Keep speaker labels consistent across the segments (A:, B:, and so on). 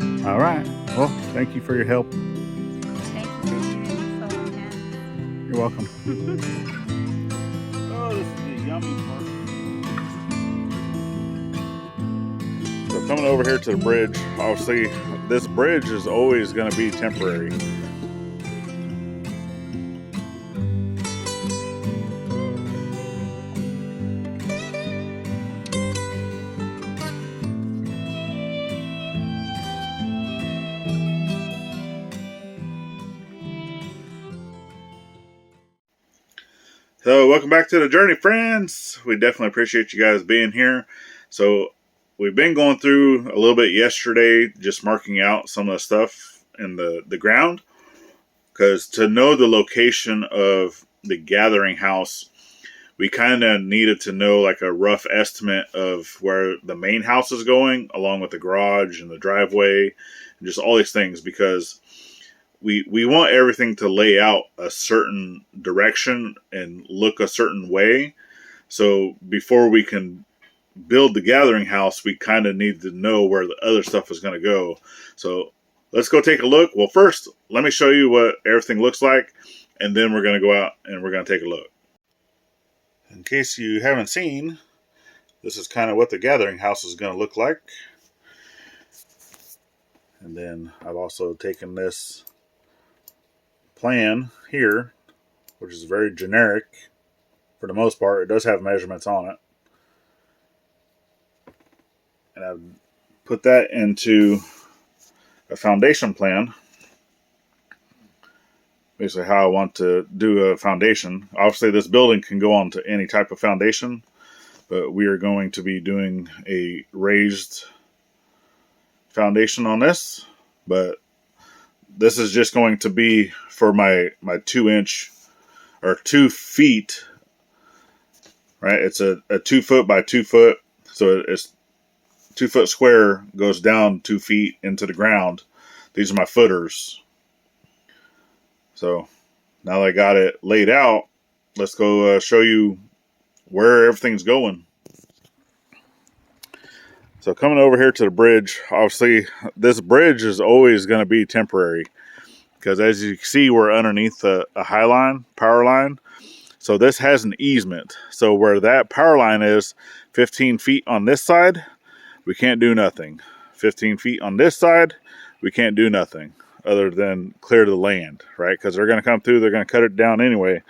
A: All right. Well, thank you for your help.
B: Thank you for giving me solar panels.
A: You're welcome. Oh, this is the yummy part. So coming over here to the bridge, obviously this bridge is always going to be temporary. So welcome back to the journey, friends. We definitely appreciate you guys being here. So we've been going through a little bit yesterday, just marking out some of the stuff in the ground, because to know the location of the gathering house, we kind of needed to know like a rough estimate of where the main house is going, along with the garage and the driveway, and just all these things, because we want everything to lay out a certain direction and look a certain way. So before we can build the gathering house, we kind of need to know where the other stuff is going to go. So let's go take a look. Well, first, let me show you what everything looks like, and then we're going to go out and we're going to take a look. In case you haven't seen, this is kind of what the gathering house is going to look like. And then I've also taken this plan here, which is very generic for the most part. It does have measurements on it. And I've put that into a foundation plan. Basically how I want to do a foundation. Obviously this building can go on to any type of foundation, but we are going to be doing a raised foundation on this. But this is just going to be for my 2-inch or 2 feet, right? It's a 2 foot by 2 foot. So it's 2 foot square, goes down 2 feet into the ground. These are my footers. So now that I got it laid out, let's go show you where everything's going. So coming over here to the bridge, obviously this bridge is always going to be temporary, because as you can see, we're underneath a high line, power line. So this has an easement. So where that power line is, 15 feet on this side, we can't do nothing. 15 feet on this side, we can't do nothing other than clear the land, right? Because they're going to come through, they're going to cut it down anyway.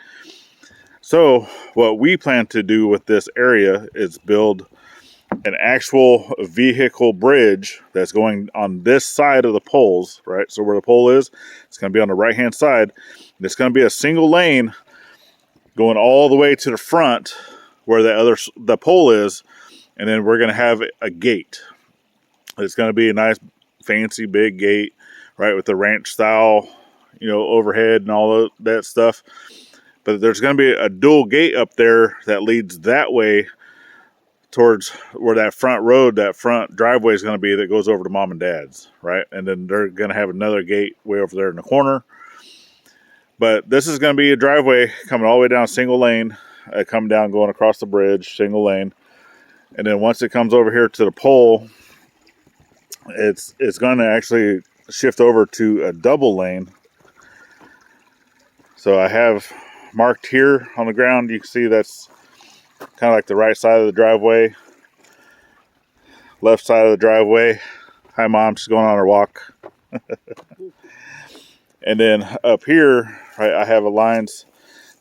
A: So what we plan to do with this area is build an actual vehicle bridge that's going on this side of the poles, right? So where the pole is, it's going to be on the right hand side. And it's going to be a single lane going all the way to the front where the pole is, and then we're going to have a gate. It's going to be a nice fancy big gate, right, with the ranch style, overhead and all that stuff. But there's going to be a dual gate up there that leads that way towards where that front road, that front driveway is going to be, that goes over to mom and dad's, right? And then they're going to have another gate way over there in the corner. But this is going to be a driveway coming all the way down, single lane, coming down, going across the bridge, single lane. And then once it comes over here to the pole, it's going to actually shift over to a double lane. So I have marked here on the ground, you can see that's kind of like the right side of the driveway, left side of the driveway. Hi, Mom, she's going on her walk. And then up here, right, I have lines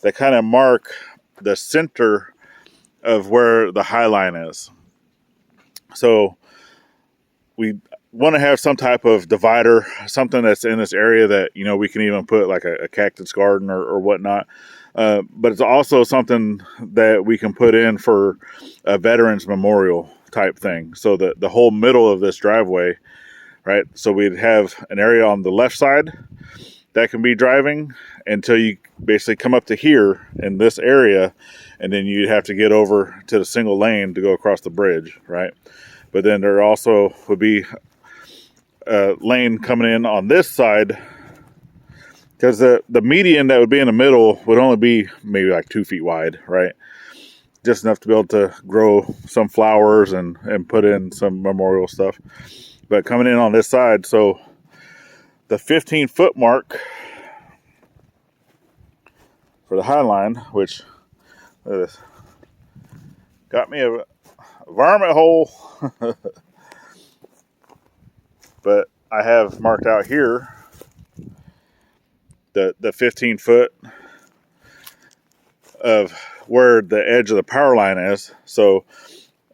A: that kind of mark the center of where the high line is. So we want to have some type of divider, something that's in this area that, we can even put like a cactus garden or whatnot. But it's also something that we can put in for a veterans memorial type thing. So the whole middle of this driveway, right? So we'd have an area on the left side that can be driving until you basically come up to here in this area, and then you'd have to get over to the single lane to go across the bridge, right? But then there also would be a lane coming in on this side, because the median that would be in the middle would only be maybe like 2 feet wide, right? Just enough to be able to grow some flowers and put in some memorial stuff. But coming in on this side, so the 15-foot mark for the high line, which got me a varmint hole. But I have marked out here the 15 foot of where the edge of the power line is. So,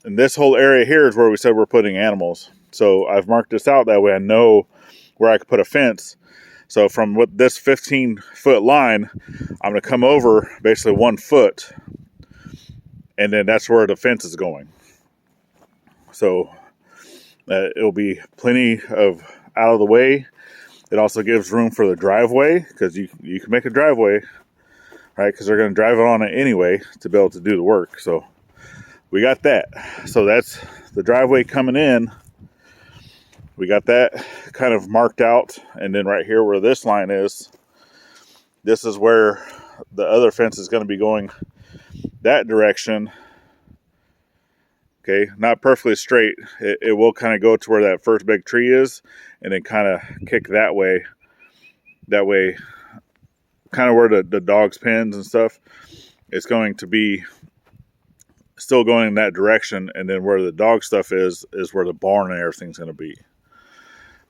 A: and this whole area here is where we said we're putting animals. So I've marked this out that way I know where I could put a fence. So from what this 15-foot line, I'm going to come over basically 1 foot, and then that's where the fence is going. So it'll be plenty of out of the way. It also gives room for the driveway, because you can make a driveway, right? Because they're going to drive on it anyway to be able to do the work. So we got that. So that's the driveway coming in. We got that kind of marked out. And then right here where this line is, this is where the other fence is going to be going that direction. Okay, not perfectly straight. It will kind of go to where that first big tree is, and then kind of kick that way. That way, kind of where the dog's pens and stuff, it's going to be still going in that direction, and then where the dog stuff is where the barn and everything's going to be.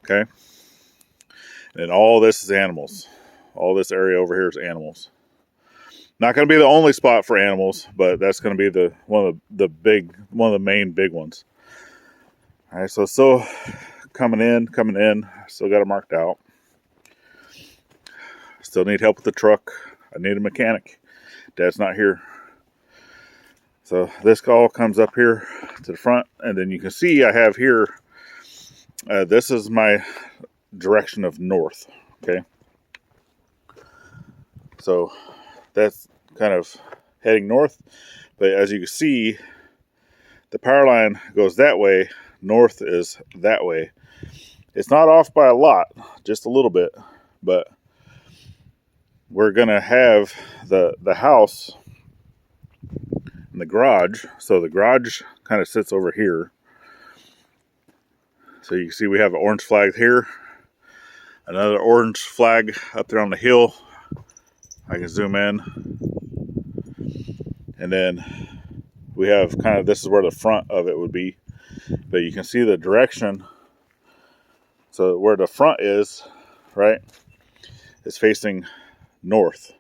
A: Okay, and all this is animals. All this area over here is animals. Not going to be the only spot for animals, but that's going to be one of the main big ones. All right, so still coming in. Still got it marked out. Still need help with the truck. I need a mechanic. Dad's not here. So this all comes up here to the front, and then you can see I have here, this is my direction of north, okay? So that's kind of heading north, but as you can see, the power line goes that way, north is that way. It's not off by a lot, just a little bit, but we're gonna have the house and the garage. So the garage kind of sits over here. So you can see we have an orange flag here, another orange flag up there on the hill. I can zoom in, and then we have kind of, this is where the front of it would be, but you can see the direction. So where the front is, right, is facing north,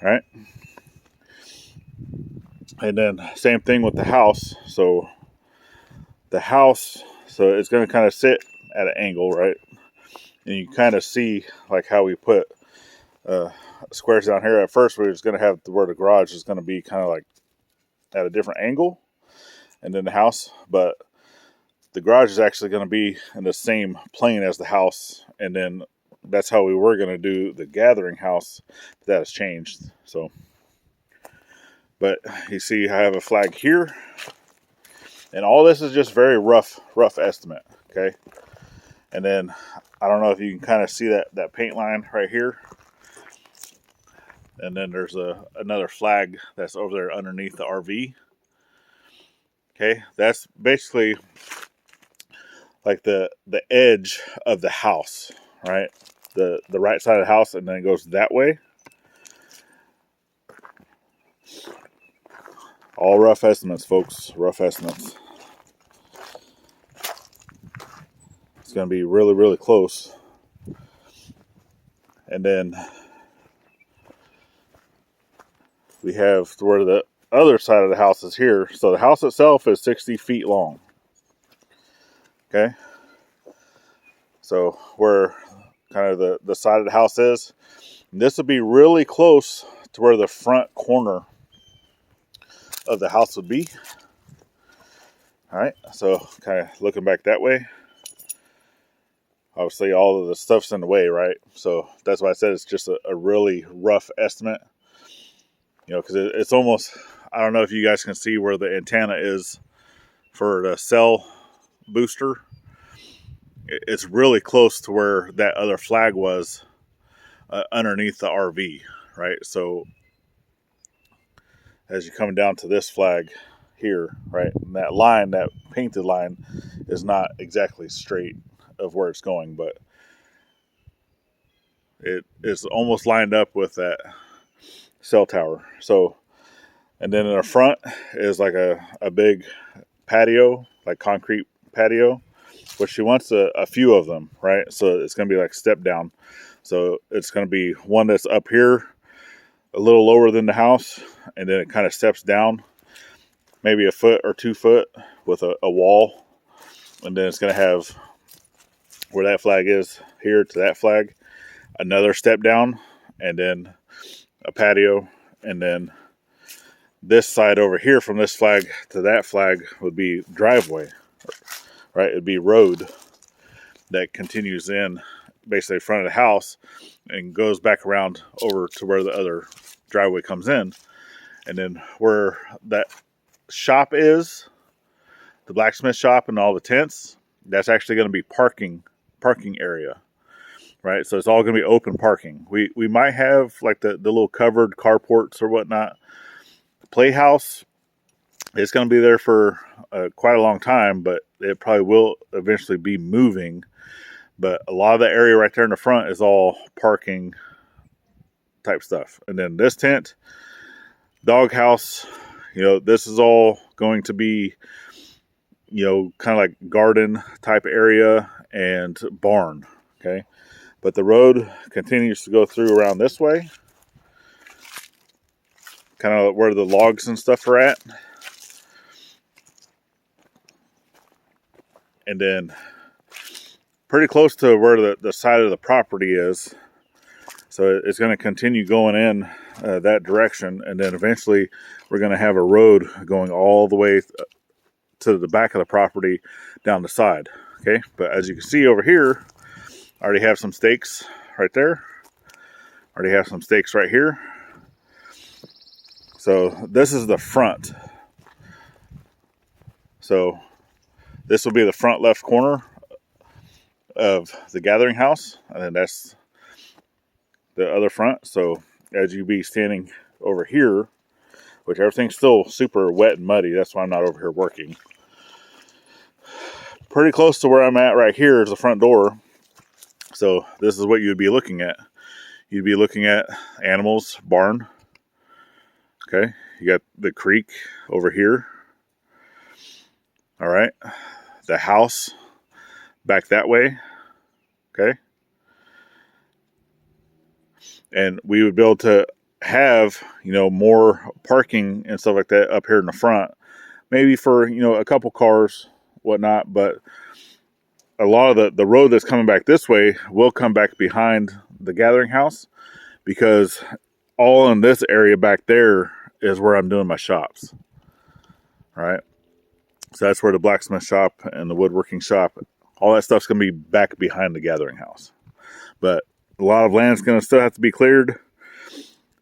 A: right? And then same thing with the house. So the house, so it's going to kind of sit at an angle, right? And you kind of see like how we put squares down here. At first we were just going to have where the garage is going to be kind of like at a different angle, and then the house, but the garage is actually going to be in the same plane as the house, and then that's how we were going to do the gathering house. That has changed. So, but you see I have a flag here, and all this is just very rough estimate, okay? And then I don't know if you can kind of see that paint line right here, and then there's another flag that's over there underneath the RV. Okay, that's basically like the edge of the house, right? The right side of the house, and then it goes that way. All rough estimates, folks. Rough estimates. It's going to be really, really close. And then we have where the other side of the house is here. So the house itself is 60 feet long. Okay. So where kind of the side of the house is, this would be really close to where the front corner of the house would be. All right. So kind of looking back that way. Obviously all of the stuff's in the way, right? So that's why I said it's just a really rough estimate. You know, because it's almost, I don't know if you guys can see where the antenna is for the cell booster. It's really close to where that other flag was underneath the RV, right? So as you're coming down to this flag here, right? And that line, that painted line, is not exactly straight of where it's going, but it is almost lined up with that cell tower. So, and then in the front is like a big patio, like concrete patio, which she wants a few of them, right? So it's going to be like step down. So it's going to be one that's up here, a little lower than the house, and then it kind of steps down maybe a foot or 2 foot with a wall. And then it's going to have where that flag is here to that flag, another step down, and then a patio. And then this side over here from this flag to that flag would be driveway, right? It'd be road that continues in basically front of the house and goes back around over to where the other driveway comes in. And then where that shop is, the blacksmith shop and all the tents, that's actually going to be parking area, right? So it's all going to be open parking. We might have like the little covered carports or whatnot. The playhouse is going to be there for quite a long time, but it probably will eventually be moving. But a lot of the area right there in the front is all parking type stuff. And then this tent, doghouse, this is all going to be, kind of like garden type area and barn. Okay. But the road continues to go through around this way, kind of where the logs and stuff are at. And then pretty close to where the side of the property is. So it's going to continue going in that direction. And then eventually we're going to have a road going all the way to the back of the property down the side. Okay. But as you can see over here, I already have some stakes right there. I already have some stakes right here. So this is the front. So this will be the front left corner of the gathering house. And then that's the other front. So as you be standing over here, which everything's still super wet and muddy, that's why I'm not over here working. Pretty close to where I'm at right here is the front door. So this is what you'd be looking at. You'd be looking at animals, barn. Okay, you got the creek over here. All right, the house back that way. Okay. And we would be able to have, more parking and stuff like that up here in the front. Maybe for, a couple cars, whatnot. But a lot of the road that's coming back this way will come back behind the gathering house, because all in this area back there is where I'm doing my shops. All right. So that's where the blacksmith shop and the woodworking shop, all that stuff's going to be back behind the gathering house. But a lot of land's going to still have to be cleared.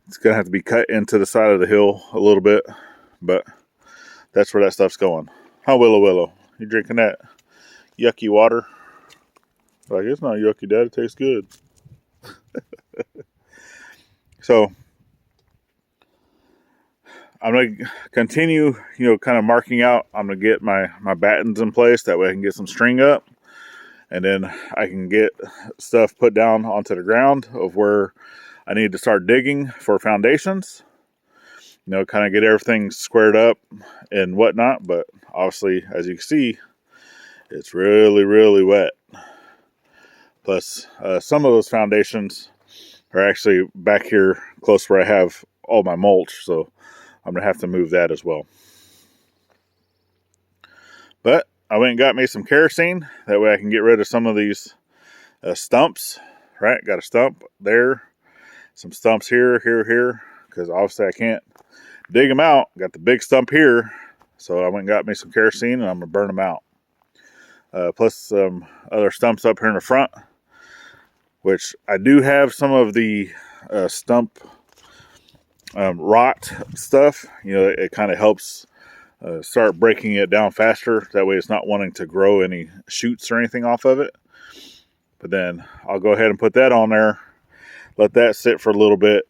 A: It's going to have to be cut into the side of the hill a little bit. But that's where that stuff's going. Huh, Willow? You drinking that yucky water? Like, it's not yucky, Dad. It tastes good. So I'm going to continue, kind of marking out. I'm going to get my battens in place. That way I can get some string up. And then I can get stuff put down onto the ground of where I need to start digging for foundations. Kind of get everything squared up and whatnot. But obviously, as you can see, it's really, really wet. Plus, some of those foundations are actually back here close where I have all my mulch. So I'm going to have to move that as well. But I went and got me some kerosene. That way I can get rid of some of these stumps. Right, got a stump there. Some stumps here. Because obviously I can't dig them out. Got the big stump here. So I went and got me some kerosene and I'm going to burn them out. Plus some other stumps up here in the front. Which I do have some of the stump rot stuff. It kind of helps start breaking it down faster. That way it's not wanting to grow any shoots or anything off of it. But then I'll go ahead and put that on there, let that sit for a little bit,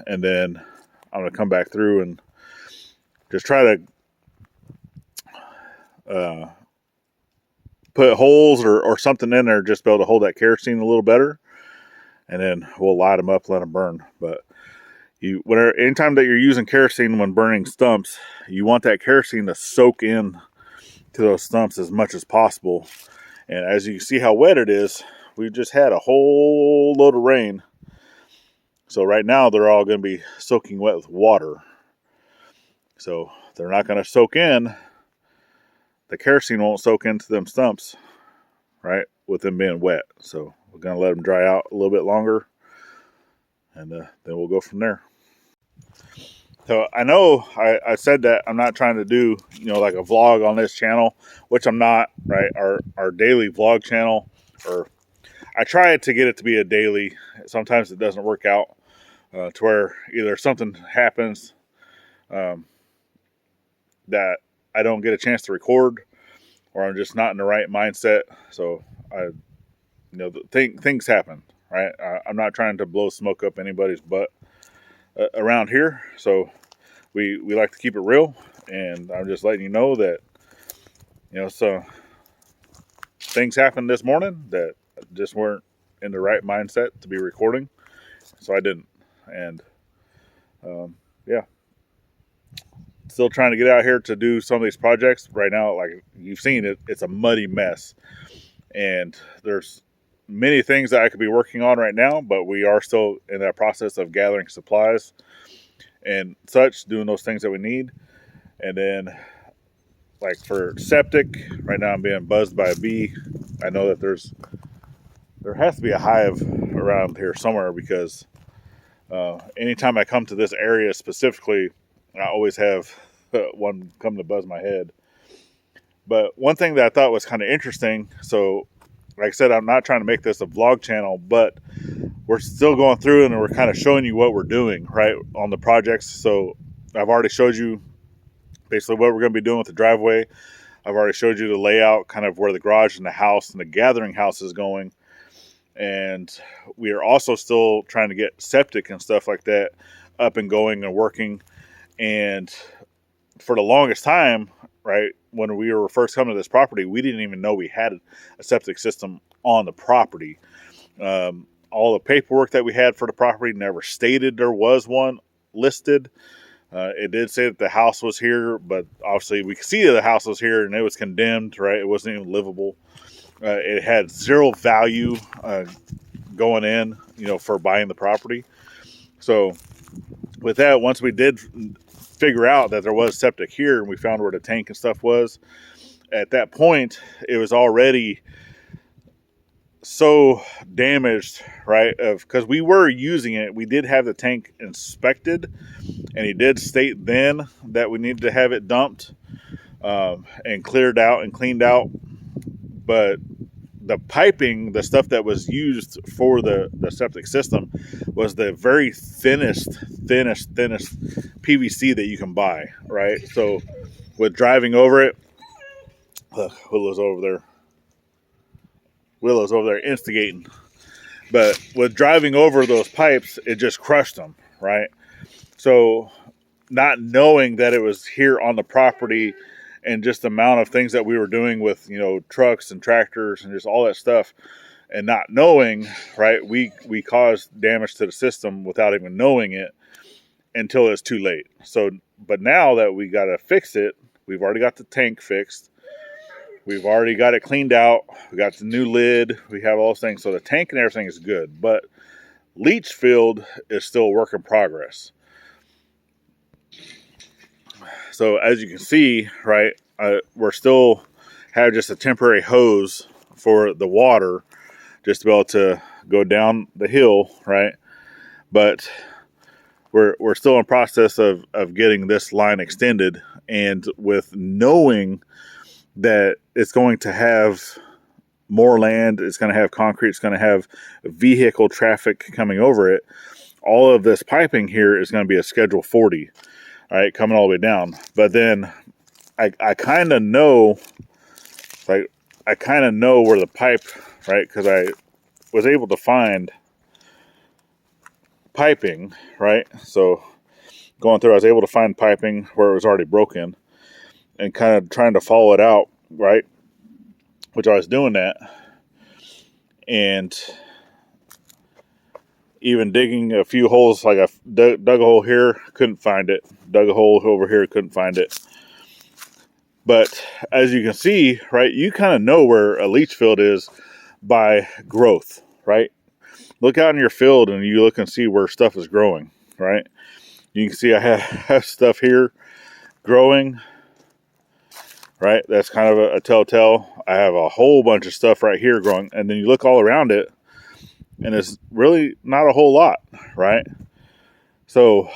A: and then I'm going to come back through and just try to put holes or something in there just to be able to hold that kerosene a little better. And then we'll light them up, let them burn. But anytime that you're using kerosene when burning stumps, you want that kerosene to soak in to those stumps as much as possible. And as you can see how wet it is, we just had a whole load of rain. So right now they're all going to be soaking wet with water. So they're not going to soak in. The kerosene won't soak into them stumps, right, with them being wet. So we're going to let them dry out a little bit longer, and then we'll go from there. So I know I said that I'm not trying to do, like a vlog on this channel, which I'm not, right? Our daily vlog channel, or I try to get it to be a daily. Sometimes it doesn't work out to where either something happens that I don't get a chance to record, or I'm just not in the right mindset. So things happen, right? I'm not trying to blow smoke up anybody's butt around here. So we like to keep it real, and I'm just letting you know that, so things happened this morning that just weren't in the right mindset to be recording. So I didn't. And yeah, still trying to get out here to do some of these projects right now. Like you've seen, it's a muddy mess, and there's many things that I could be working on right now, but we are still in that process of gathering supplies and such, doing those things that we need. And then like for septic, right now I'm being buzzed by a bee. I know that there has to be a hive around here somewhere, because anytime I come to this area specifically, I always have one come to buzz my head. But one thing that I thought was kind of interesting, so like I said, I'm not trying to make this a vlog channel, but we're still going through and we're kind of showing you what we're doing, right, on the projects. So I've already showed you basically what we're going to be doing with the driveway. I've already showed you the layout, kind of where the garage and the house and the gathering house is going. And we are also still trying to get septic and stuff like that up and going and working. And for the longest time, right, when we were first coming to this property, we didn't even know we had a septic system on the property. All the paperwork that we had for the property never stated there was one listed. It did say that the house was here, but obviously we could see that the house was here and it was condemned, right? It wasn't even livable. It had zero value going in, for buying the property. So with that, once we did figure out that there was septic here and we found where the tank and stuff was, at that point, it was already so damaged, right? Because we were using it. We did have the tank inspected, and he did state then that we needed to have it dumped and cleared out and cleaned out. But the piping, the stuff that was used for the septic system, was the very thinnest PVC that you can buy, right? So with driving over it, Willow's over there instigating. But with driving over those pipes, it just crushed them, right? So not knowing that it was here on the property, and just the amount of things that we were doing with, trucks and tractors and just all that stuff, and not knowing, right, we caused damage to the system without even knowing it until it's too late. So, but now that we got to fix it, we've already got the tank fixed. We've already got it cleaned out. We got the new lid. We have all those things. So the tank and everything is good, but leach field is still a work in progress. So as you can see, right, we're still have just a temporary hose for the water just to be able to go down the hill, right? But we're still in process of getting this line extended, and with knowing that it's going to have more land, it's going to have concrete, it's going to have vehicle traffic coming over it, all of this piping here is going to be a Schedule 40. All right, coming all the way down. But then I kind of know, where the pipe, right? Because I was able to find piping, right? So going through, I was able to find piping where it was already broken, and kind of trying to follow it out. right? Which I was doing that, and even digging a few holes, like I dug a hole here, couldn't find it. Dug a hole over here, couldn't find it. But as you can see, right, you kind of know where a leach field is by growth, right? Look out in your field and you look and see where stuff is growing, right? You can see I have stuff here growing, right? That's kind of a telltale. I have a whole bunch of stuff right here growing, and then you look all around it and it's really not a whole lot, right? So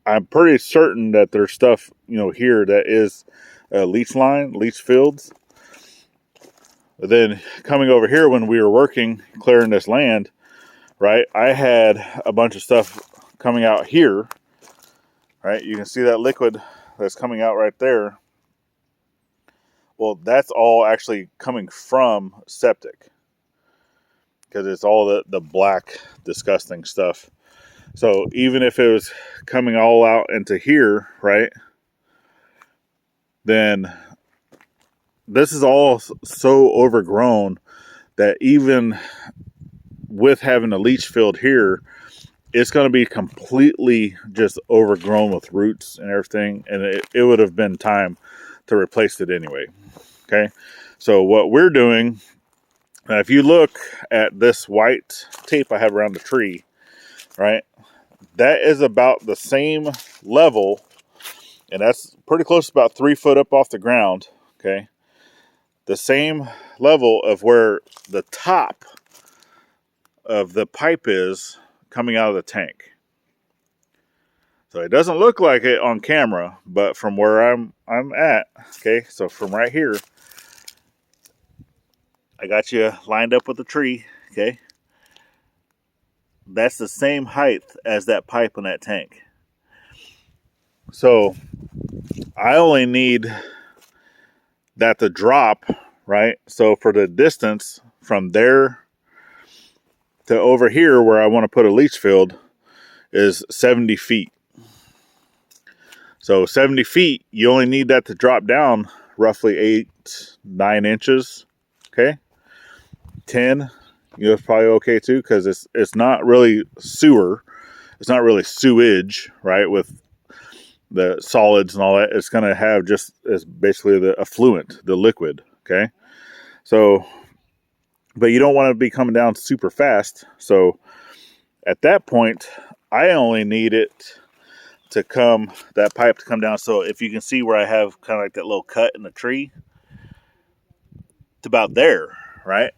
A: I'm pretty certain that there's stuff, here that is leach fields. But then coming over here when we were working, clearing this land, right, I had a bunch of stuff coming out here, right? You can see that liquid that's coming out right there. Well, that's all actually coming from septic, because it's all the black, disgusting stuff. So even if it was coming all out into here, right, then this is all so overgrown that even with having a leach field here, it's going to be completely just overgrown with roots and everything, and it would have been time to replace it anyway. Okay, so what we're doing, if you look at this white tape I have around the tree, right, that is about the same level, and that's pretty close to about 3 foot up off the ground. Okay, the same level of where the top of the pipe is coming out of the tank. So it doesn't look like it on camera, but from where I'm at, okay, so from right here, I got you lined up with the tree, okay? That's the same height as that pipe in that tank. So I only need that to drop, right? So for the distance from there to over here where I want to put a leach field is 70 feet. So 70 feet, you only need that to drop down roughly 8-9 inches, okay? 10, it's probably okay too, because it's not really sewer. It's not really sewage, right, with the solids and all that. It's going to have just as basically the effluent, the liquid, okay? So, but you don't want to be coming down super fast. So at that point, I only need it to that pipe to come down. So if you can see where I have kind of like that little cut in the tree, it's about there, right?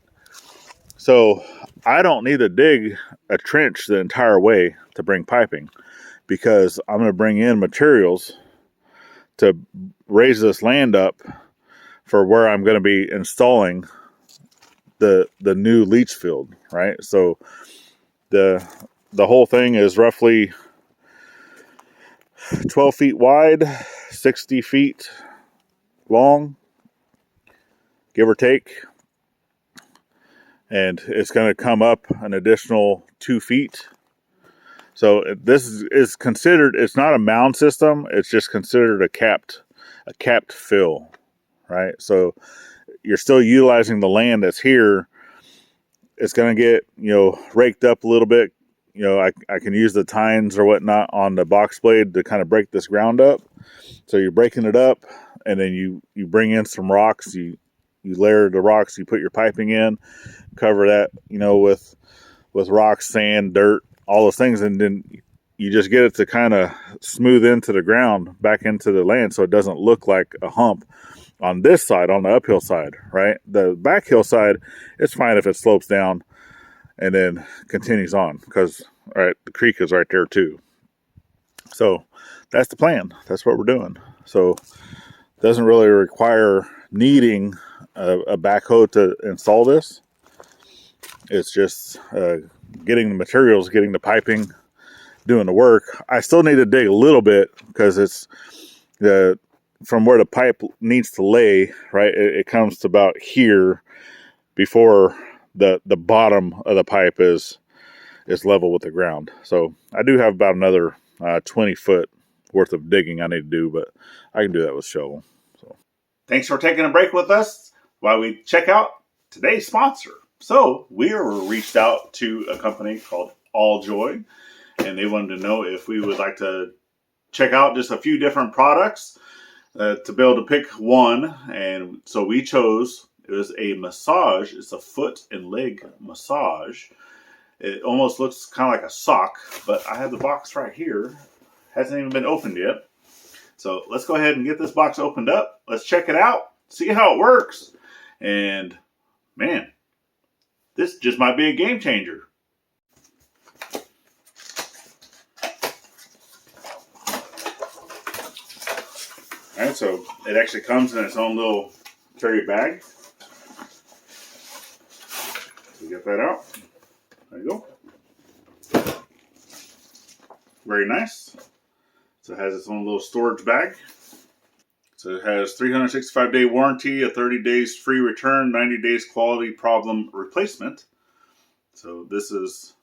A: So I don't need to dig a trench the entire way to bring piping, because I'm going to bring in materials to raise this land up for where I'm going to be installing the new leach field, right? So the whole thing is roughly 12 feet wide, 60 feet long, give or take. And it's going to come up an additional 2 feet. So this is considered, it's not a mound system, it's just considered a capped fill, right? So you're still utilizing the land that's here. It's going to get, raked up a little bit. I can use the tines or whatnot on the box blade to kind of break this ground up. So you're breaking it up, and then you bring in some rocks, you layer the rocks, you put your piping in, cover that, with rocks, sand, dirt, all those things, and then you just get it to kind of smooth into the ground, back into the land, so it doesn't look like a hump on this side, on the uphill side, right? The back hill side, it's fine if it slopes down and then continues on, because, all right, the creek is right there too. So that's the plan. That's what we're doing. So it doesn't really require needing a backhoe to install this. It's just getting the materials, getting the piping, doing the work. I still need to dig a little bit, because it's from where the pipe needs to lay, right? It comes to about here before the bottom of the pipe is level with the ground. So I do have about another 20 foot worth of digging I need to do, but I can do that with shovel. So Thanks for taking a break with us while we check out today's sponsor. So we were reached out to a company called All Joy, and they wanted to know if we would like to check out just a few different products to be able to pick one. And so we chose, it was a massage. It's a foot and leg massage. It almost looks kind of like a sock, but I have the box right here. Hasn't even been opened yet. So let's go ahead and get this box opened up. Let's check it out, see how it works. And man, this just might be a game changer. All right, so it actually comes in its own little carry bag. So get that out. There you go. Very nice. So it has its own little storage bag. So it has 365-day warranty, a 30 days free return, 90 days quality problem replacement. So this is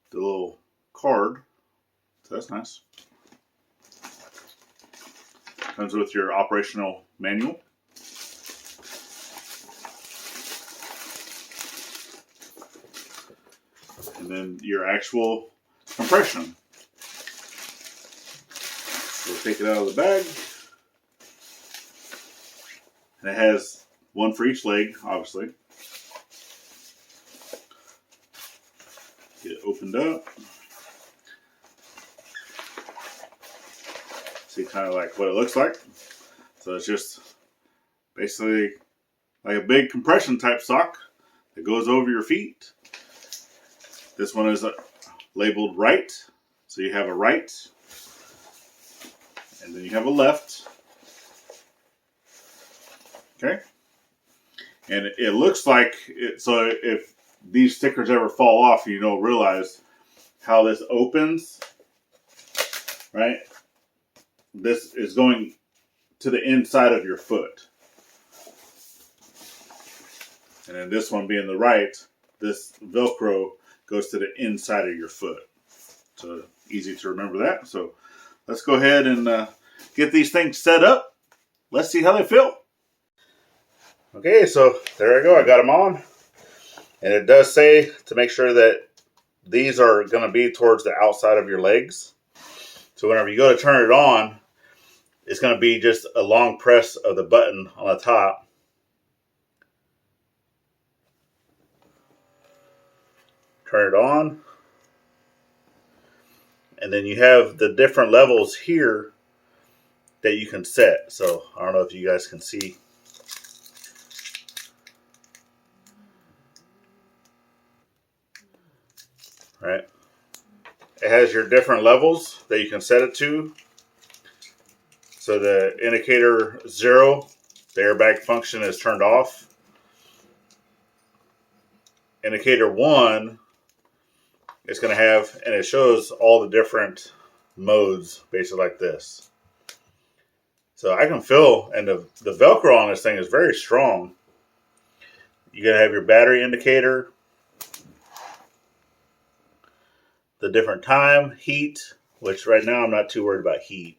A: the little card. So that's nice. Comes with your operational manual. And then your actual compression. We'll take it out of the bag. And it has one for each leg, obviously. Get it opened up. See kind of like what it looks like. So it's just basically like a big compression type sock that goes over your feet. This one is labeled right. So you have a right, and then you have a left. Okay. And it looks like it, so if these stickers ever fall off, you don't realize how this opens, right? This is going to the inside of your foot. And then this one being the right, this Velcro goes to the inside of your foot. So easy to remember that. So let's go ahead and get these things set up. Let's see how they feel. Okay, so there I go. I got them on. And it does say to make sure that these are going to be towards the outside of your legs. So whenever you go to turn it on, it's going to be just a long press of the button on the top. Turn it on. And then you have the different levels here that you can set. So I don't know if you guys can see. Right? It has your different levels that you can set it to. So the indicator 0, the airbag function is turned off. Indicator 1 is going to have, and it shows all the different modes, basically like this. So I can feel, and the Velcro on this thing is very strong. You're going to have your battery indicator, the different time, heat, which right now I'm not too worried about heat.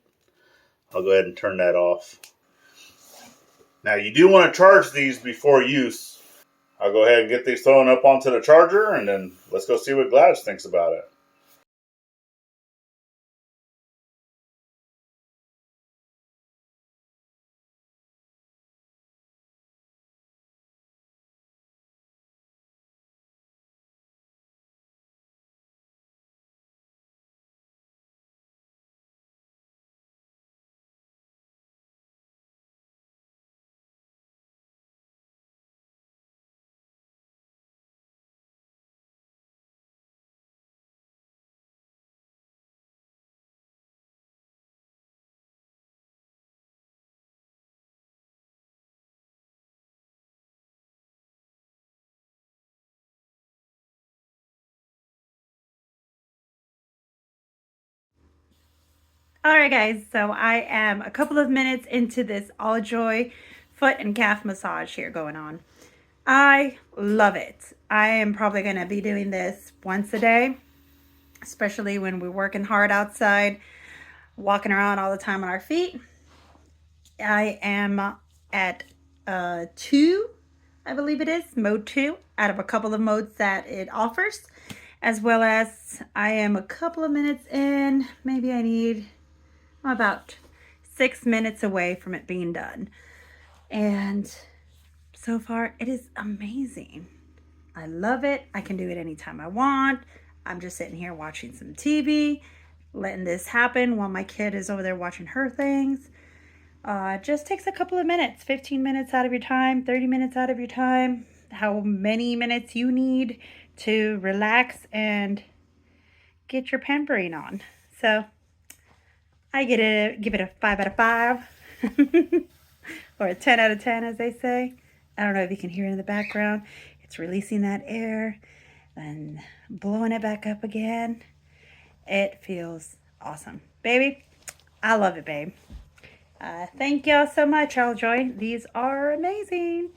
A: I'll go ahead and turn that off. Now you do want to charge these before use. I'll go ahead and get these thrown up onto the charger, and then let's go see what Gladys thinks about it.
B: All right, guys, so I am a couple of minutes into this All Joy foot and calf massage here going on. I love it. I am probably going to be doing this once a day, especially when we're working hard outside, walking around all the time on our feet. I am at 2, I believe it is, mode 2, out of a couple of modes that it offers. As well as I am a couple of minutes in. Maybe I need about 6 minutes away from it being done. And so far, it is amazing. I love it. I can do it anytime I want. I'm just sitting here watching some TV, letting this happen while my kid is over there watching her things. It just takes a couple of minutes, 15 minutes out of your time, 30 minutes out of your time, how many minutes you need to relax and get your pampering on. So I give it a 5 out of 5 or a 10 out of 10, as they say. I don't know if you can hear it in the background. It's releasing that air and blowing it back up again. It feels awesome. Baby, I love it, babe. Thank y'all so much, Aljoy. These are amazing.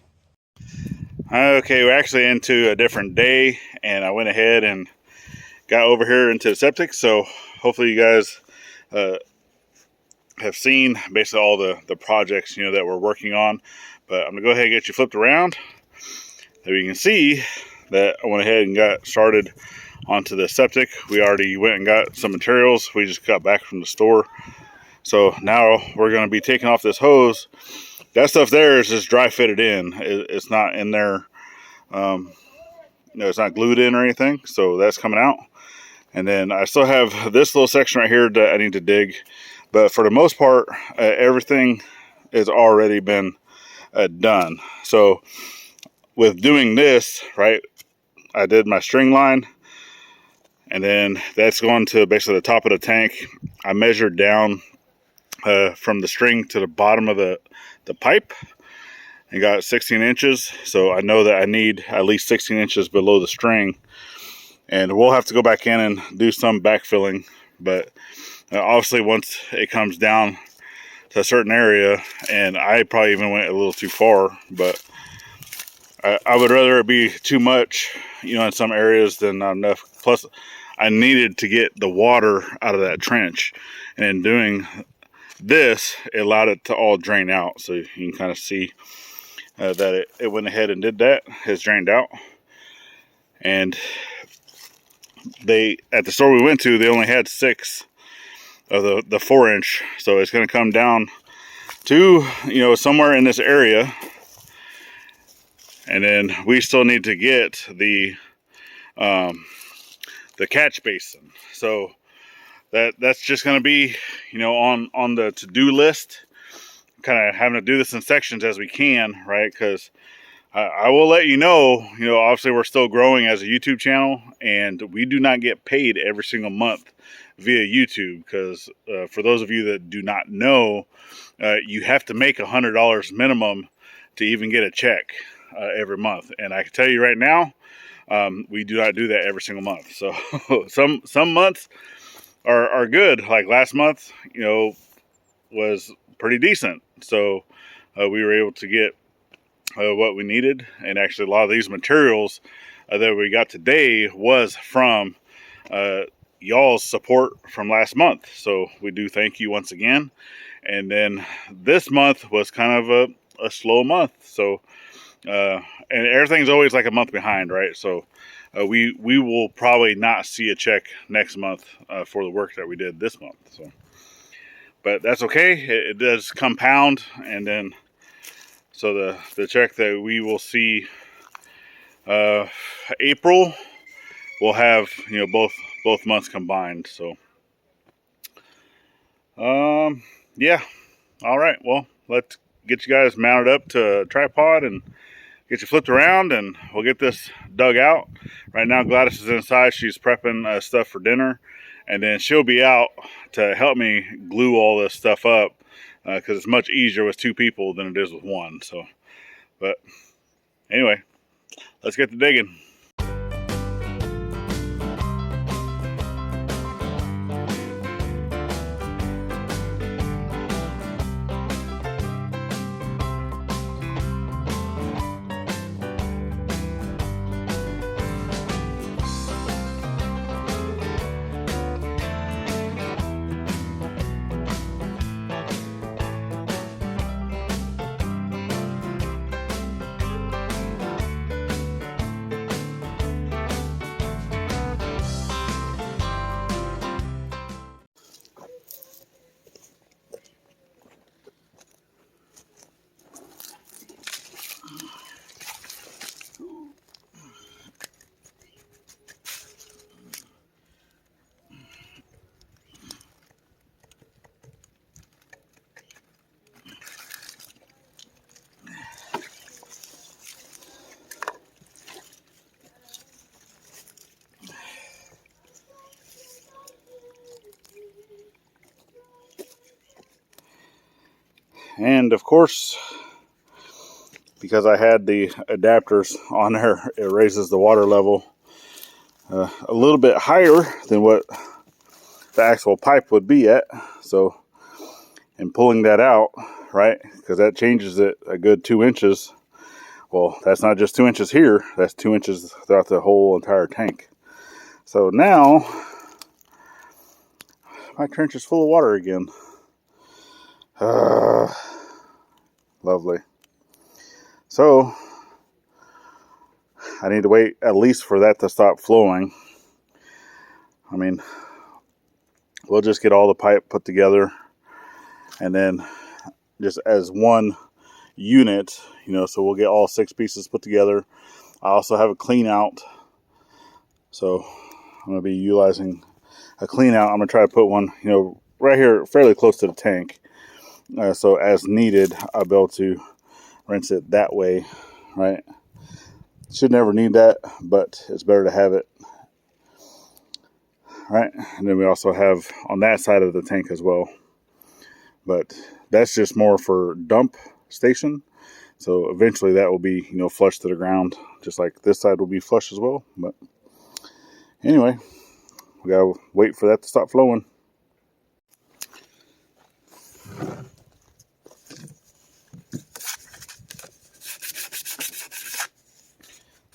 A: Okay, we're actually into a different day, and I went ahead and got over here into the septic. So hopefully you guys have seen basically all the projects that we're working on. But I'm gonna go ahead and get you flipped around. There you can see that I went ahead and got started onto the septic. We already went and got some materials. We just got back from the store. So now we're going to be taking off this hose. That stuff there is just dry fitted in. It's not in there. It's not glued in or anything. So that's coming out. And then I still have this little section right here that I need to dig. But for the most part, everything has already been done. So with doing this, right, I did my string line. And then that's going to basically the top of the tank. I measured down from the string to the bottom of the pipe and got 16 inches. So I know that I need at least 16 inches below the string. And we'll have to go back in and do some backfilling. But obviously once it comes down to a certain area, and I probably even went a little too far, but I would rather it be too much, in some areas than not enough. Plus, I needed to get the water out of that trench. And in doing this, it allowed it to all drain out. So you can kind of see that it went ahead and did that. It's drained out. And at the store we went to, they only had 6 of the 4-inch. So it's going to come down to, somewhere in this area. And then we still need to get the catch basin. So that's just going to be, on the to-do list. Kind of having to do this in sections as we can, right? Because I will let you know, obviously we're still growing as a YouTube channel, and we do not get paid every single month via YouTube. Because for those of you that do not know, you have to make $100 minimum to even get a check every month. And I can tell you right now, we do not do that every single month. So some months are good. Like last month, was pretty decent. So we were able to get what we needed. And actually a lot of these materials that we got today was from y'all's support from last month. So we do thank you once again. And then this month was kind of a slow month. So and everything's always like a month behind, right? So we will probably not see a check next month for the work that we did this month. So, but that's okay. It does compound, and then so the check that we will see April, we'll have both months combined. So yeah, all right. Well, let's get you guys mounted up to a tripod and get you flipped around, and we'll get this dug out. Right now Gladys is inside. She's prepping stuff for dinner, and then she'll be out to help me glue all this stuff up because it's much easier with 2 people than it is with 1. So, but anyway, let's get to digging. And of course, because I had the adapters on there, it raises the water level a little bit higher than what the actual pipe would be at. So in pulling that out, right, because that changes it a good 2 inches. Well, that's not just 2 inches here, that's 2 inches throughout the whole entire tank. So now my trench is full of water again. Lovely. So I need to wait at least for that to stop flowing. I mean, we'll just get all the pipe put together and then just as one unit, so we'll get all 6 pieces put together. I also have a clean out, so I'm going to be utilizing a clean out. I'm going to try to put one, right here fairly close to the tank, so as needed I'll be able to rinse it that way, right? Should never need that, but it's better to have it, right? And then we also have on that side of the tank as well, but that's just more for dump station. So eventually that will be, flush to the ground, just like this side will be flush as well. But anyway, we gotta wait for that to stop flowing.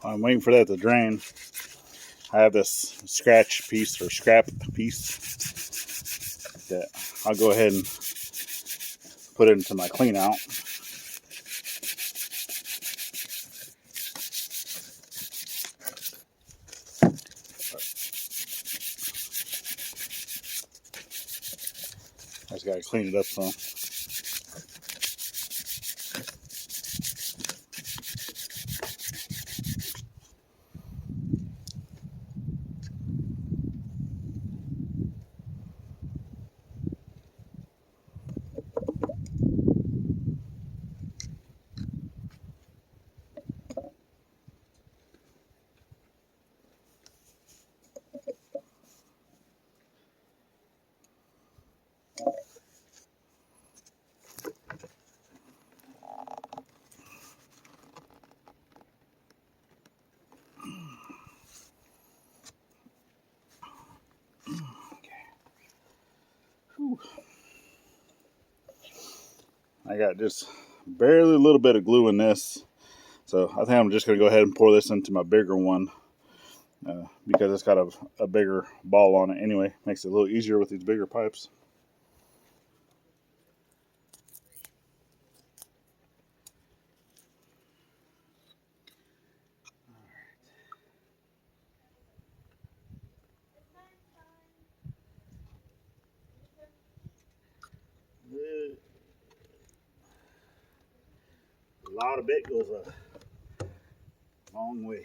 A: I'm waiting for that to drain. I have this scratch piece or scrap piece that I'll go ahead and put it into my clean out. I just gotta clean it up some. I got just barely a little bit of glue in this, so I think I'm just going to go ahead and pour this into my bigger one, because it's got a bigger ball on it anyway. Makes it a little easier with these bigger pipes. A lot of it goes a long way.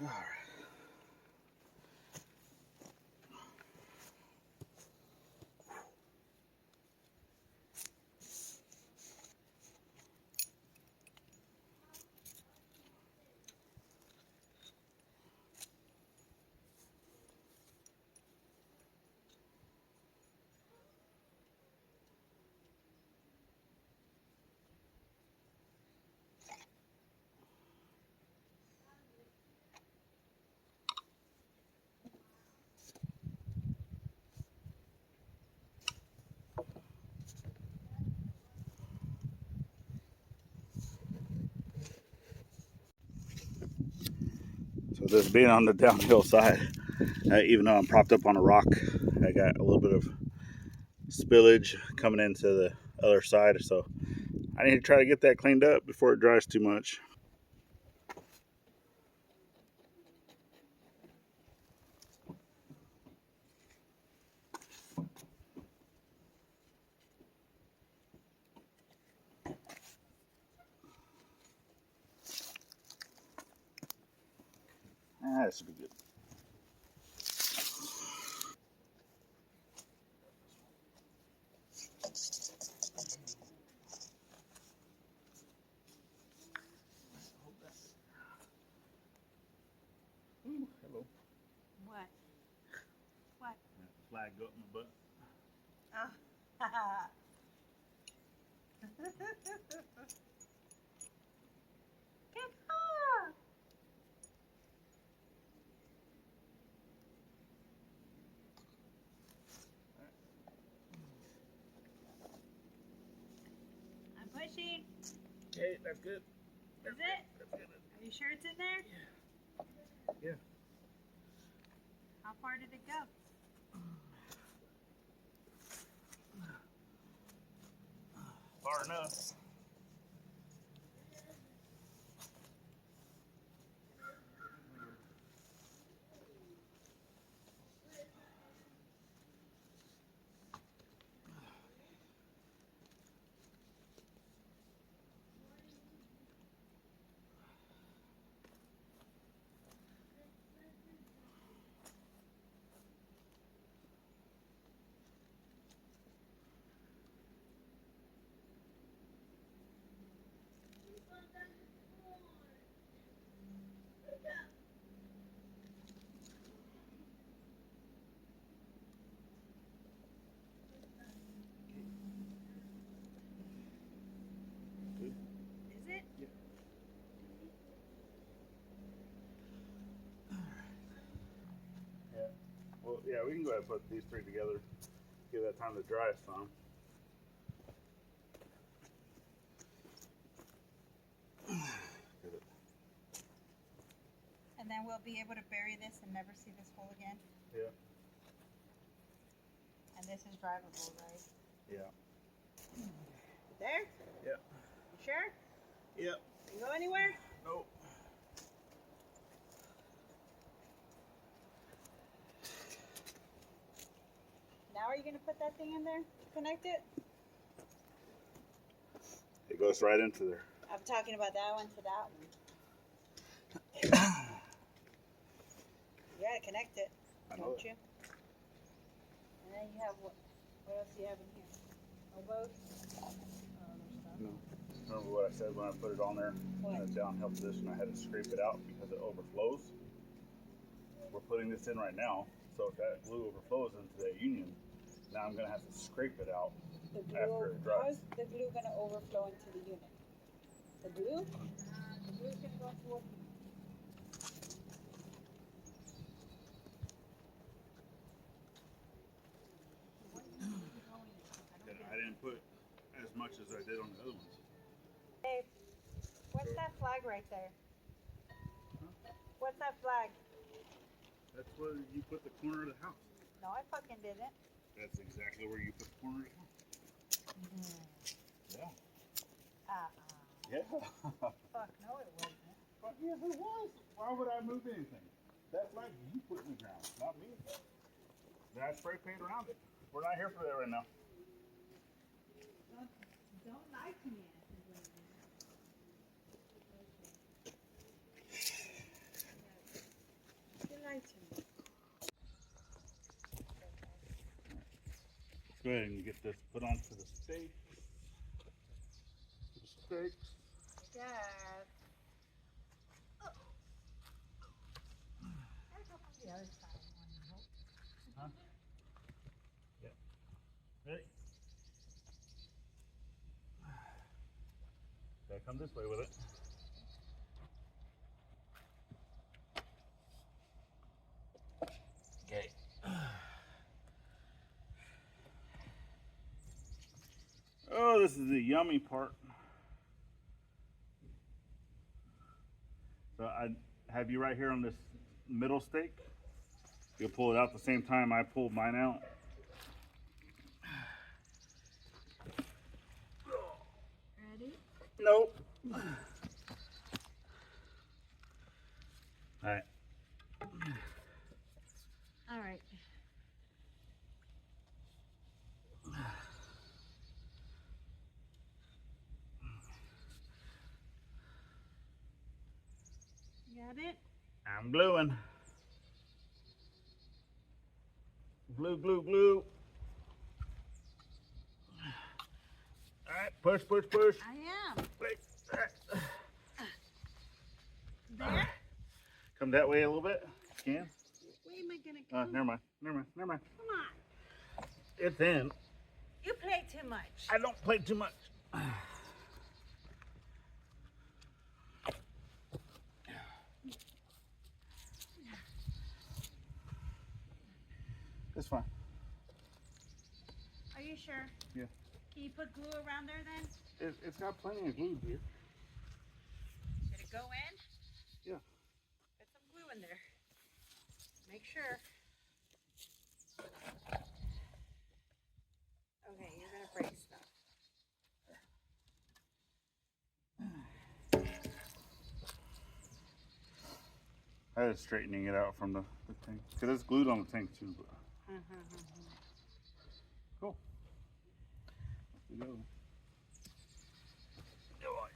A: All right. So this being on the downhill side, even though I'm propped up on a rock, I got a little bit of spillage coming into the other side. So I need to try to get that cleaned up before it dries too much. That should be good. Ooh, hello.
B: What? What?
A: Flag go up my butt.
B: Oh. Get off! I'm pushing.
A: Okay, that's good.
B: Is it?
A: That's good.
B: Are you sure it's in there?
A: Yeah.
B: How far did it go?
A: Far enough.
B: Is it?
A: Yeah. Yeah. Well, yeah, we can go ahead and put these three together. Give that time to dry some.
B: And then we'll be able to bury this and never see this hole again.
A: Yeah.
B: And this is drivable, right?
A: Yeah.
B: There?
A: Yeah.
B: You sure?
A: Yeah.
B: You go anywhere?
A: Nope.
B: Now are you going to put that thing in there? Connect it?
A: It goes right into there.
B: I'm talking about that one to that one. You gotta connect it, don't you? And then you have what else do you have in here? Elbows?
A: No. Remember what I said when I put it on there
B: What?
A: in the downhill position? I had to scrape it out because it overflows. We're putting this in right now, so if that glue overflows into that union, now I'm going to have to scrape it out after it dries.
B: How's the glue gonna overflow into the unit? The glue? The glue's gonna go into what?
A: I didn't put as much as I did on the other ones.
B: Hey, what's that flag right there?
A: Huh?
B: What's that flag?
A: That's where you put the corner of the house.
B: No, I fucking didn't.
A: That's exactly where you put the corner of the house. Yeah. Yeah.
B: Fuck, no it wasn't.
A: Fuck yes, it was. Why would I move anything? That flag you put in the ground, not me. Then I spray paint around it. We're not here for that right now.
B: Don't lie to me. You lied to me.
A: Let's go ahead and get this put onto the stake. The stakes.
B: Yes. Gotta go from the other side.
A: Huh? Yeah. Ready? Gotta come this way with it. Okay. Oh, this is the yummy part. So I have you right here on this middle stake. You'll pull it out the same time I pulled mine out.
B: Ready?
A: Nope. All right.
B: All right. Got it?
A: I'm gluing. Glue, glue, glue. All right, push, push, push.
B: I am.
A: Wait.
B: There?
A: Come that way a little bit. You can.
B: Where am I gonna go?
A: Never mind. Never mind. Never mind.
B: Come on.
A: It's in.
B: You play too much.
A: I don't play too much. It's fine.
B: Are you sure?
A: Yeah.
B: Can you put glue around there then?
A: It's got plenty of glue here.
B: Did it go in?
A: Yeah.
B: Put some glue in there. Make sure. Okay, you're gonna break stuff.
A: I was straightening it out from the tank because it's glued on the tank too. But... Cool. Let's go.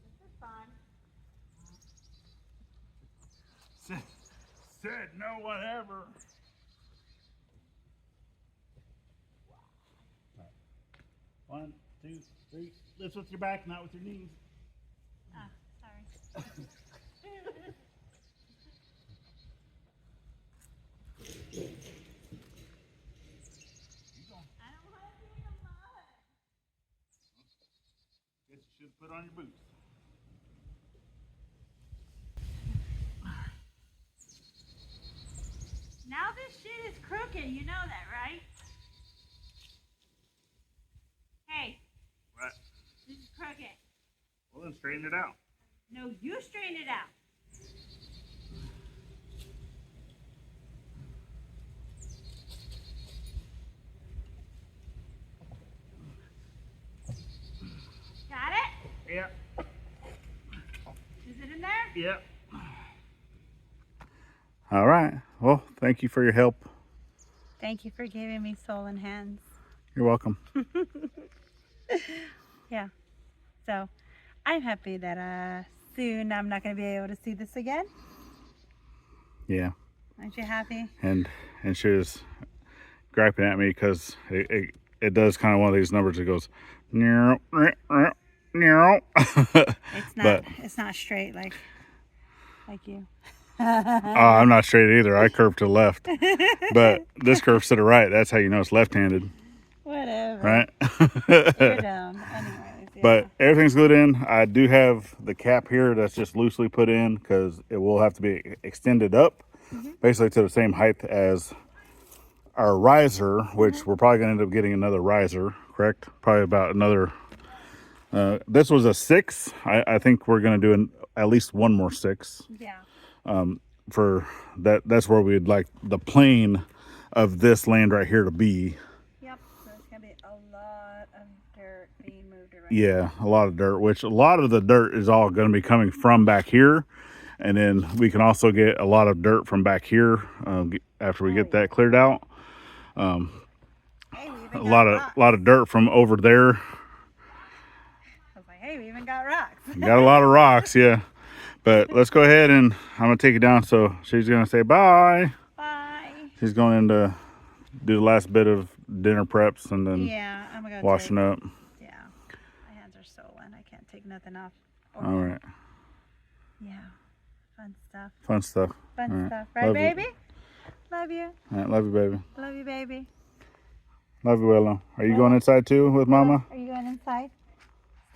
B: This is fun.
A: Said no one ever. One, two, three. Lift with your back, not with your knees.
B: Ah, sorry. I don't want to be in the mud.
A: Guess you should put on your boots.
B: Now this shit is crooked, you know that, right? Hey,
A: What?
B: this is crooked.
A: Well, then straighten it out.
B: No, you straighten it out. Got it?
A: Yep.
B: Is it in there?
A: Yep. All right. Well, thank you for your help.
B: Thank you for giving me soul and hands.
A: You're welcome.
B: Yeah. So, I'm happy that soon I'm not going to be able to see this again.
A: Yeah.
B: Aren't you happy?
A: And she was griping at me because it does kind of one of these numbers that goes near.
B: It's not straight like you.
A: I'm not straight either. I curve to the left, but this curves to the right. That's how you know it's left-handed.
B: Whatever.
A: Right?
B: You're dumb. Anyways, yeah.
A: But everything's glued in. I do have the cap here that's just loosely put in because it will have to be extended up, basically to the same height as our riser, which we're probably going to end up getting another riser, correct? Probably about another. This was a 6. I think we're going to do at least one more 6.
B: Yeah.
A: For that's where we'd like the plane of this land right here to be.
B: Yep. So it's gonna be a lot of dirt being moved around.
A: Yeah, a lot of dirt, which a lot of the dirt is all going to be coming from back here, and then we can also get a lot of dirt from back here after we get that cleared out.
B: Hey, we
A: A
B: even
A: lot of dirt from over there.
B: I was like, hey, we even got rocks.
A: Got a lot of rocks, yeah. But let's go ahead and I'm gonna take it down. So she's gonna say bye.
B: Bye.
A: She's going in to do the last bit of dinner preps and then
B: Yeah, I'm gonna go
A: washing up.
B: Yeah, my hands are swollen. I can't take nothing off.
A: All right.
B: Yeah, fun stuff.
A: Fun stuff.
B: Fun
A: All right.
B: stuff, right,
A: Love
B: baby?
A: You.
B: Love you.
A: All right, love you, baby.
B: Love you, baby.
A: Love you, Willow. Are you going inside too with Mama?
B: Are you going inside?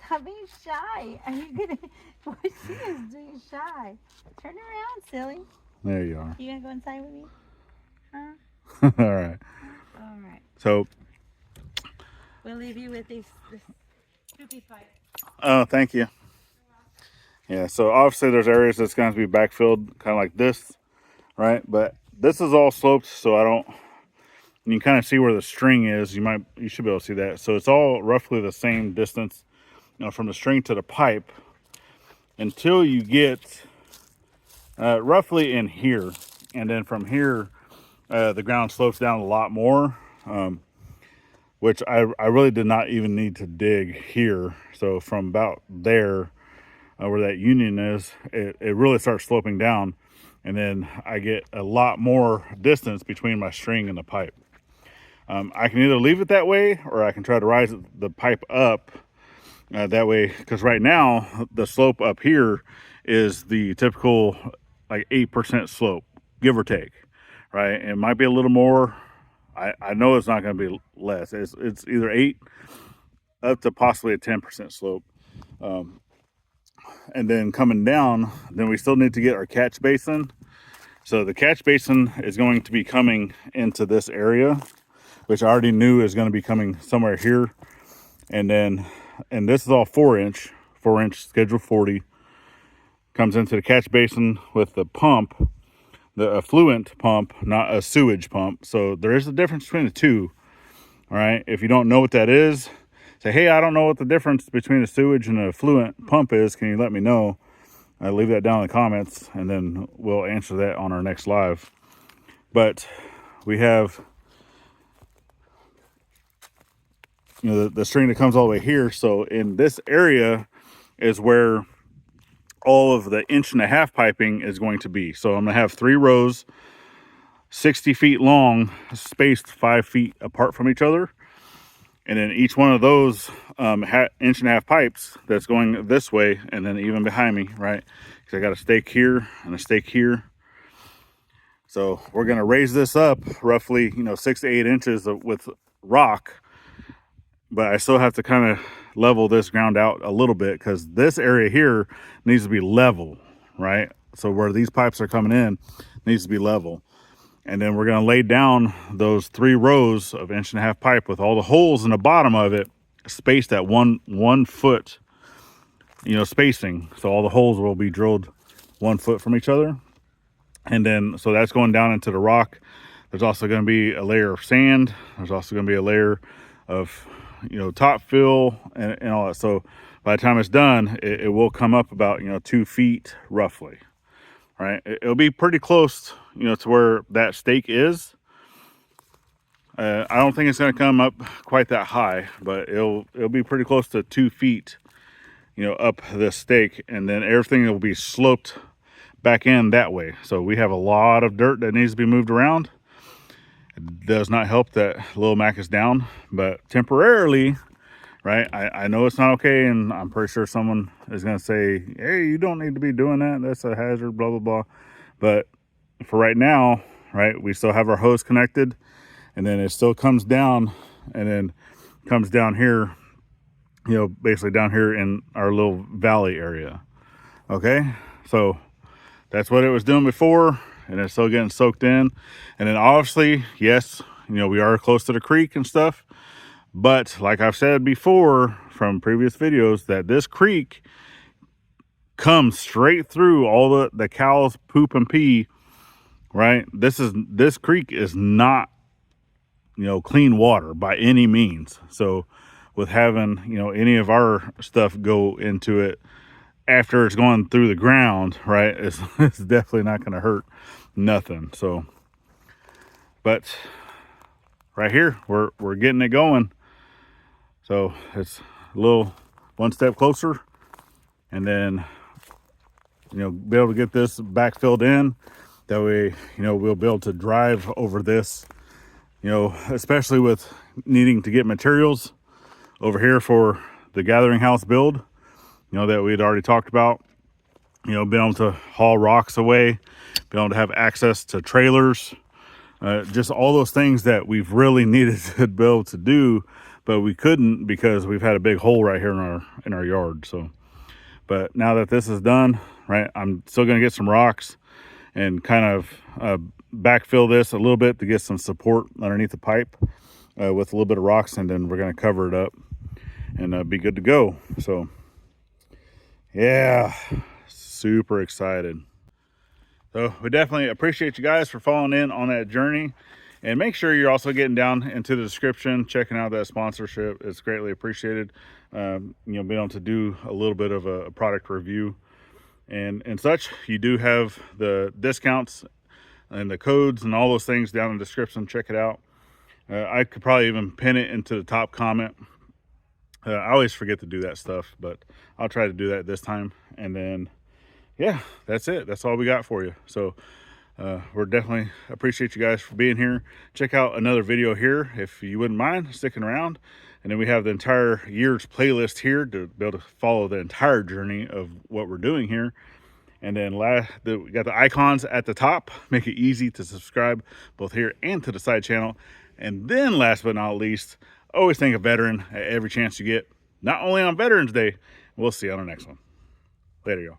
B: Stop being shy. Are you gonna? What she is doing shy? Turn around, silly.
A: There you are.
B: You gonna go inside with me? Huh?
A: All right.
B: All right.
A: So.
B: We'll leave you with this poopy fight.
A: Oh, thank you. Yeah. So obviously there's areas that's going to be backfilled, kind of like this, right? But this is all sloped, so I don't. You can kind of see where the string is. You should be able to see that. So it's all roughly the same distance, from the string to the pipe, until you get roughly in here, and then from here, the ground slopes down a lot more. which I really did not even need to dig here. So from about there, where that union is, it really starts sloping down, and then I get a lot more distance between my string and the pipe. I can either leave it that way, or I can try to rise the pipe up that way, because right now the slope up here is the typical like 8% slope, give or take, right? It might be a little more. I know it's not going to be less. It's either 8 up to possibly a 10% slope. And then coming down, then we still need to get our catch basin. So the catch basin is going to be coming into this area, which I already knew is going to be coming somewhere here. And then, and this is all 4-inch schedule 40, comes into the catch basin with the pump, the effluent pump, not a sewage pump. So there is a difference between the two. All right. If you don't know what that is, say, hey, I don't know what the difference between a sewage and an effluent pump is. Can you let me know? Leave that down in the comments, and then we'll answer that on our next live. But we have, you know, the string that comes all the way here. So in this area is where all of the 1.5-inch piping is going to be. So I'm going to have 3 rows, 60 feet long, spaced 5 feet apart from each other. And then each one of those 1.5-inch pipes that's going this way, and then even behind me, right? Because I got a stake here and a stake here. So we're going to raise this up roughly, 6 to 8 inches with rock. But I still have to kind of level this ground out a little bit, because this area here needs to be level, right? So where these pipes are coming in needs to be level. And then we're going to lay down those 3 rows of 1.5-inch pipe with all the holes in the bottom of it spaced at 1 foot, spacing. So all the holes will be drilled 1 foot from each other. And then, so that's going down into the rock. There's also going to be a layer of sand. There's also going to be a layer of, top fill and all that. So by the time it's done, it will come up about, 2 feet roughly. Right, it'll be pretty close, to where that stake is. I don't think it's going to come up quite that high, but it'll be pretty close to 2 feet, up this stake, and then everything will be sloped back in that way. So we have a lot of dirt that needs to be moved around. It does not help that Little Mac is down, but temporarily, right? I know it's not okay, and I'm pretty sure someone is going to say, hey, you don't need to be doing that. That's a hazard, blah, blah, blah. But for right now, right, we still have our hose connected, and then it still comes down, and then comes down here, basically down here in our little valley area. Okay, so that's what it was doing before, and it's still getting soaked in. And then obviously, yes, we are close to the creek and stuff. But like I've said before from previous videos, that this creek comes straight through all the cows' poop and pee, right? This creek is not, clean water by any means. So with having, any of our stuff go into it after it's going through the ground, right, it's definitely not going to hurt nothing. So, but right here, we're getting it going. So it's a little 1 step closer, and then, be able to get this back filled in. That way, we'll be able to drive over this, especially with needing to get materials over here for the gathering house build, that we had already talked about, being able to haul rocks away, being able to have access to trailers, just all those things that we've really needed to be able to do, but we couldn't because we've had a big hole right here in our yard. So, but now that this is done, right, I'm still going to get some rocks and kind of backfill this a little bit to get some support underneath the pipe with a little bit of rocks, and then we're going to cover it up and be good to go. So yeah, super excited. So we definitely appreciate you guys for following in on that journey, and make sure you're also getting down into the description, checking out that sponsorship. It's greatly appreciated. Being able to do a little bit of a product review and such. You do have the discounts and the codes and all those things down in the description. Check it out. I could probably even pin it into the top comment. I always forget to do that stuff, but I'll try to do that this time. And then, yeah, that's it. That's all we got for you. So we're definitely appreciate you guys for being here. Check out another video here if you wouldn't mind sticking around. And then we have the entire year's playlist here to be able to follow the entire journey of what we're doing here. And then we got the icons at the top, make it easy to subscribe both here and to the side channel. And then last but not least, always thank a veteran at every chance you get, not only on Veterans Day. We'll see you on the next one. Later, y'all.